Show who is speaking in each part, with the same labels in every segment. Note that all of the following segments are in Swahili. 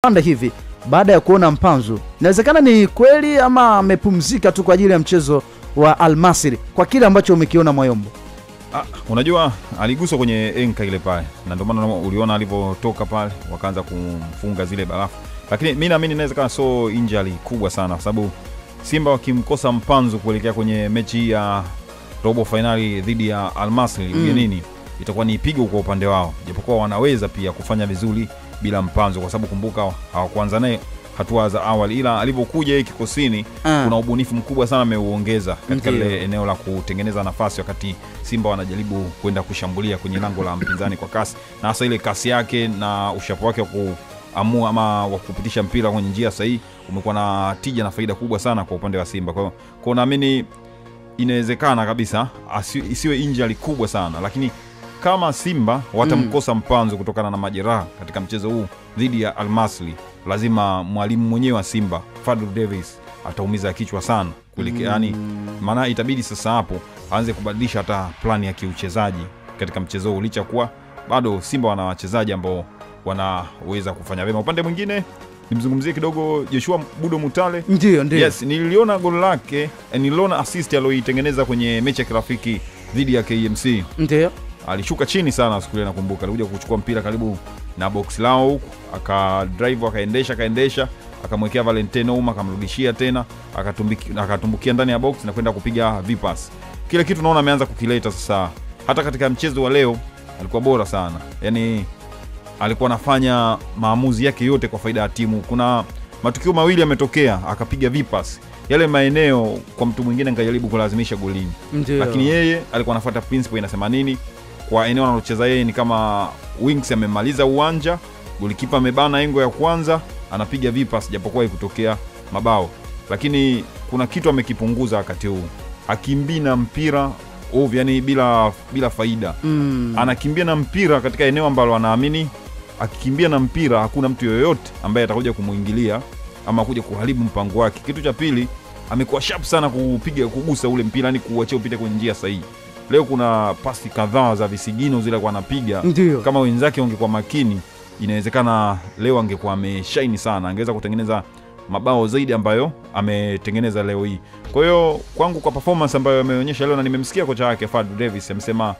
Speaker 1: panda hivi baada ya kuona mpanzu. Inawezekana ni kweli ama amepumzika tu kwa ajili ya mchezo wa Al Masry kwa kile ambacho umekiona Mwayombo?
Speaker 2: Unajua aliguswa kwenye enka ile pale, na ndio maana uliona alipotoka pale wakaanza kumfunga zile barafu. Lakini mimi naamini inawezekana so injury kubwa sana, kwa sababu Simba wakimkosa mpanzu kuelekea kwenye mechi ya robo finali dhidi ya Al Masry ugenini, itakuwa ni pigo kwa upande wao, japokuwa wanaweza pia kufanya vizuri bila mpanzu, kwa sababu kumbuka hawakuanza naye hatua za awali, ila alipokuja yeye kikosini kuna ubunifu mkubwa sana ameuongeza katika ile eneo la kutengeneza nafasi wakati Simba wanajaribu kwenda kushambulia kwenye lango la mpinzani kwa kasi, na hasa ile kasi yake na ushapu wake wa kuamua ama wa kupitisha mpira kwenye njia sahihi umekuwa na tija na faida kubwa sana kwa upande wa Simba. Kwa hiyo naamini inawezekana kabisa isiwe injury kubwa sana, lakini kama Simba watamkosa mpanzu kutokana na majeraha katika mchezo huu dhidi ya Al Masry, lazima mwalimu mwenyewe wa Simba Fadlu Davis ataumiza kichwa sana kuelekea yani, maana itabidi sasa hapo aanze kubadilisha hata plani ya kiuchezaji katika mchezo huu, licha kuwa bado Simba wana wachezaji ambao wanaweza kufanya vyema. Upande mwingine nimzungumzie kidogo Joshua Budo Mutale.
Speaker 1: Ndio.
Speaker 2: Yes, niliona goli lake, niliona assist aliyoitengeneza kwenye mechi ya kirafiki dhidi ya KMC.
Speaker 1: Ndio.
Speaker 2: Alishuka chini sana siku ile, nakumbuka alikuja kuchukua mpira karibu na box lao huko, akadrive akaendesha akamwekea Valentino Uma, akamrudishia tena, akatumbukia ndani ya box na kwenda kupiga vipas. Kile kitu naona ameanza kukileta sasa. Hata katika mchezo wa leo alikuwa bora sana. Yaani alikuwa anafanya maamuzi yake yote kwa faida ya timu. Kuna matukio mawili yametokea akapiga vipas. Yale maeneo kwa mtu mwingine angejaribu kulazimisha golini. Lakini yeye alikuwa anafuata principle inasema nini? Kwa eneo analocheza yeye ni kama wings amemaliza uwanja, golikipa amebana engo ya kwanza, anapiga vipas japokuwa ikutokea mabao. Lakini kuna kitu amekipunguza wakati huu. Akimbii na mpira yani bila faida. Anakimbia na mpira katika eneo ambalo anaamini akikimbia na mpira hakuna mtu yoyote ambaye atakuja kumuingilia ama kuja kuharibu mpango wake. Kitu cha pili, amekuwa sharp sana kugusa ule mpira, yani kuachia upite kwenye njia sahihi. Leo kuna pasi kadhaa za visigino zile kwa anapiga. Kama wenzake wangekuwa makini, inawezekana leo angekuwa ameshine sana, angeweza kutengeneza mabao zaidi ambayo ametengeneza leo hii. Kwa hiyo kwangu, kwa performance ambayo ameonyesha leo, na nimemsikia kocha wake Fadlu Davis amesema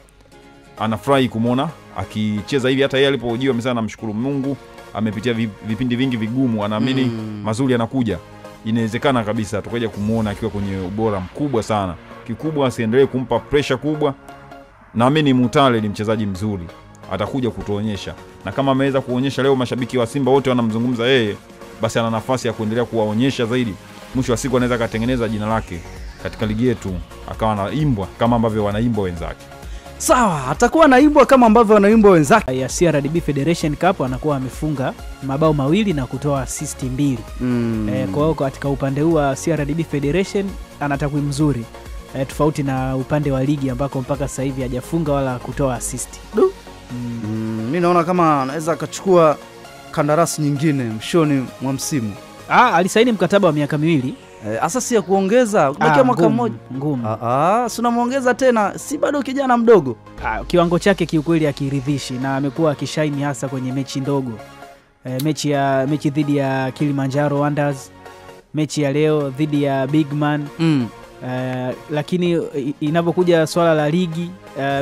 Speaker 2: anafurahi kumuona akicheza hivi. Hata yeye alipohojiwa amesema namshukuru Mungu, amepitia vipindi vingi vigumu, anaamini mazuri yanakuja. Inawezekana kabisa tukaje kumuona akiwa kwenye ubora mkubwa sana. Kikubwa asiendelee kumpa pressure kubwa. Naamini Mutale ni mchezaji mzuri, atakuja kutuonyesha, na kama ameweza kuonyesha leo, mashabiki wa Simba wote wanamzungumza yeye, basi ana nafasi ya kuendelea kuwaonyesha zaidi. Mwisho wa siku anaweza katengeneza jina lake katika ligi yetu, akawa anaimbwa kama ambavyo wanaimbwa wenzake.
Speaker 1: Sawa, atakuwa anaimbwa kama ambavyo wanaimbwa wenzake.
Speaker 3: Ya CRDB Federation Cup anakuwa amefunga mabao 2 na kutoa assist 2. Kwa hiyo katika upande huu wa CRDB Federation ana takwimu nzuri. Tofauti na upande wa ligi ambako mpaka sasa hivi hajafunga wala kutoa assist.
Speaker 1: Mimi naona kama anaweza akachukua kandarasi nyingine mshoni mwa msimu.
Speaker 3: Alisaini mkataba wa miaka 2.
Speaker 1: Asasi ya kuongeza kubakia mwaka mmoja
Speaker 3: ngumu.
Speaker 1: Si unamuongeza tena, si bado kijana mdogo.
Speaker 3: Kiwango chake kiukweli akiridhishi, na amekuwa akishaini hasa kwenye mechi ndogo. Mechi dhidi ya Kilimanjaro Wanderers, mechi ya leo dhidi ya Bigman. Lakini inapokuja swala la ligi,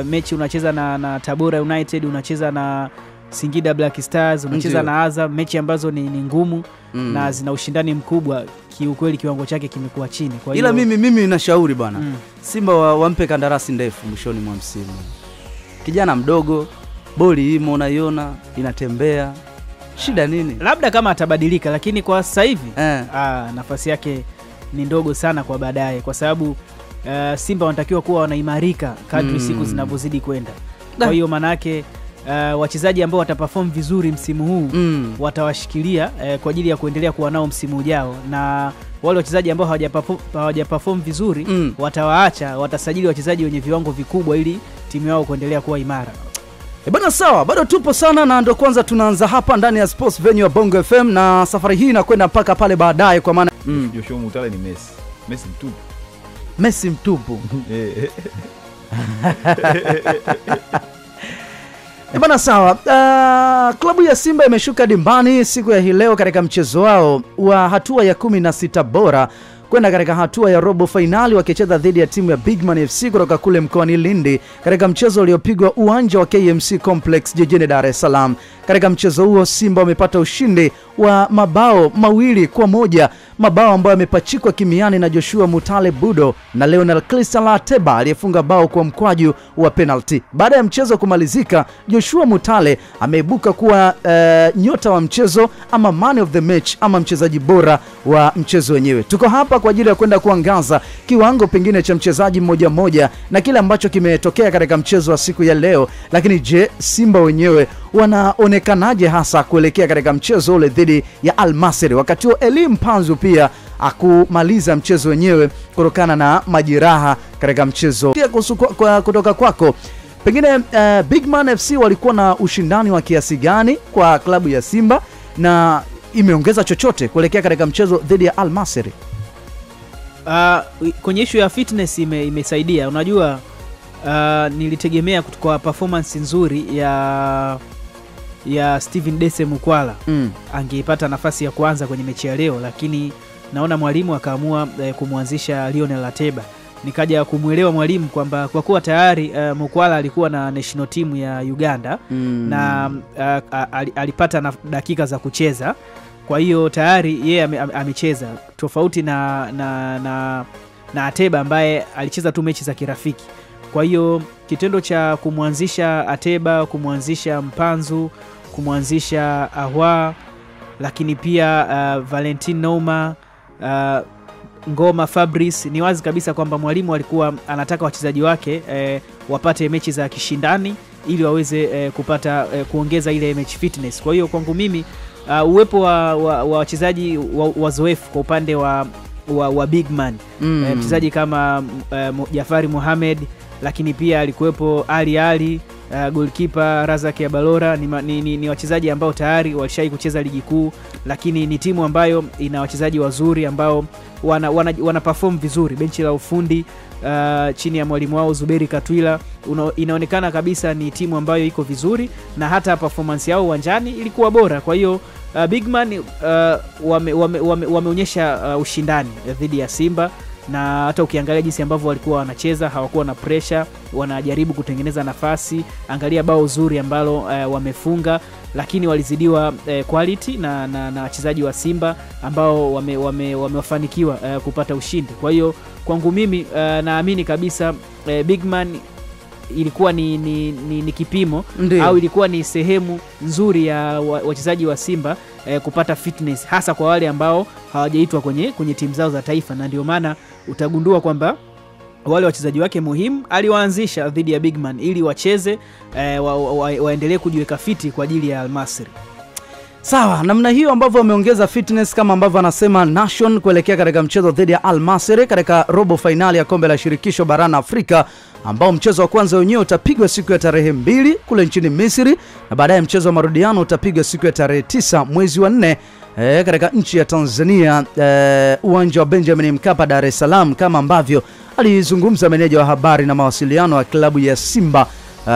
Speaker 3: mechi unacheza na Tabora United, unacheza na Singida Black Stars, unacheza na Azam, mechi ambazo ni ngumu na zina ushindani mkubwa. Kiukweli kiwango chake kimekuwa chini. Kwa
Speaker 1: ila mimi nashauri bwana, Simba wampe kandarasi ndefu mwishoni mwa msimu. Kijana mdogo, boli imo unaiona inatembea. Shida nini?
Speaker 3: Labda kama atabadilika, lakini kwa sasa hivi nafasi yake ni ndogo sana kwa baadaye, kwa sababu Simba wanatakiwa kuwa wanaimarika kadri siku zinavyozidi kwenda. Kwa hiyo maana yake wachezaji ambao wataperform vizuri msimu huu watawashikilia kwa ajili ya kuendelea kuwa nao msimu ujao, na wale wachezaji ambao hawajaperform vizuri watawaacha, watasajili wachezaji wenye viwango vikubwa ili timu yao kuendelea kuwa imara.
Speaker 1: Bana, sawa, bado tupo sana, na ndio kwanza tunaanza hapa ndani ya Sports Venue ya Bongo FM, na safari hii inakwenda mpaka pale baadaye, kwa maana
Speaker 2: Joshua Mutale ni
Speaker 1: Messi mtupu. Bana sawa. Klabu ya Simba imeshuka dimbani siku ya hii leo katika mchezo wao wa hatua ya 16 bora kwenda katika hatua ya robo finali wakicheza dhidi ya timu ya Bigman FC kutoka kule mkoani Lindi katika mchezo uliopigwa uwanja wa KMC Complex jijini Dar es Salaam. Katika mchezo huo Simba wamepata ushindi wa mabao 2-1, mabao ambayo yamepachikwa kimiani na Joshua Mutale Budo na Leonel Crystal Ateba aliyefunga bao kwa mkwaju wa penalty. Baada ya mchezo kumalizika, Joshua Mutale ameibuka kuwa nyota wa mchezo ama man of the match ama mchezaji bora wa mchezo wenyewe. Tuko hapa kwa ajili ya kwenda kuangaza kiwango pengine cha mchezaji mmoja mmoja na kile ambacho kimetokea katika mchezo wa siku ya leo. Lakini je, Simba wenyewe wanaonekanaje hasa kuelekea katika mchezo ule dhidi ya Al Masry? Wakati huo Elie Mpanzu pia akumaliza mchezo wenyewe kutokana na majeraha katika mchezo. Pia kutoka kwako, pengine Bigman FC walikuwa na ushindani wa kiasi gani kwa klabu ya Simba na imeongeza chochote kuelekea katika mchezo dhidi ya Al Masry?
Speaker 3: Kwenye issue ya fitness imesaidia. Unajua nilitegemea kwa performance nzuri ya Steven Dese Mukwala angeipata nafasi ya kwanza kwenye mechi ya leo, lakini naona mwalimu akaamua kumwanzisha Lionel Ateba. Nikaja kumuelewa mwalimu kwamba kwa kuwa tayari Mukwala alikuwa na national team ya Uganda na alipata dakika za kucheza, kwa hiyo tayari yeye amecheza tofauti na Ateba ambaye alicheza tu mechi za kirafiki. Kwa hiyo kitendo cha kumwanzisha Ateba, kumwanzisha Mpanzu, kumwanzisha Ahwa, lakini pia Valentin Nouma, Ngoma Fabrice, ni wazi kabisa kwamba mwalimu alikuwa anataka wachezaji wake wapate mechi za kishindani ili waweze kupata kuongeza ile match fitness. Kwa hiyo kwangu mimi uwepo wa wachezaji wazoefu kwa upande wa Bigman, mchezaji kama Jafari Mohamed, lakini pia alikuwepo Ali goalkeeper Razak Yabalora, ni wachezaji ambao tayari walishai kucheza ligi kuu, lakini ni timu ambayo ina wachezaji wazuri ambao wana perform vizuri. Benchi la ufundi chini ya mwalimu wao Zuberi Katwila inaonekana kabisa ni timu ambayo iko vizuri na hata performance yao uwanjani ilikuwa bora. Kwa hiyo Bigman wameonyesha ushindani dhidi ya Simba, na hata ukiangalia jinsi ambavyo walikuwa wanacheza hawakuwa na pressure, wanajaribu kutengeneza nafasi. Angalia bao zuri ambalo wamefunga, lakini walizidiwa quality na wachezaji wa Simba ambao wamefanikiwa kupata ushindi. Kwa hiyo kwangu mimi naamini kabisa Bigman ilikuwa ni kipimo au ilikuwa ni sehemu nzuri ya wachezaji wa Simba kupata fitness, hasa kwa wale ambao hawajaitwa kwenye timu zao za taifa, na ndio maana utagundua kwamba wale wachezaji wake muhimu aliwaanzisha dhidi ya Bigman ili wacheze waendelee kujiweka fiti kwa ajili ya Al Masry.
Speaker 1: Sawa, namna hiyo ambavyo wameongeza fitness kama ambavyo anasema Nation kuelekea katika mchezo dhidi ya Al Masry katika robo finali ya kombe la shirikisho barani Afrika, ambao mchezo wa kwanza wenyewe utapigwa siku ya tarehe 2 kule nchini Misri, na baadaye mchezo wa marudiano utapigwa siku ya tarehe 9 mwezi wa 4 katika nchi ya Tanzania, uwanja wa Benjamin Mkapa Dar es Salaam, kama ambavyo alizungumza meneja wa habari na mawasiliano wa klabu ya Simba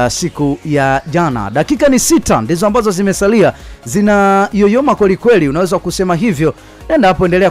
Speaker 1: siku ya jana. Dakika ni 6 ndizo ambazo zimesalia, zina yoyoma kweli kweli, unaweza kusema hivyo. Nenda hapo, endelea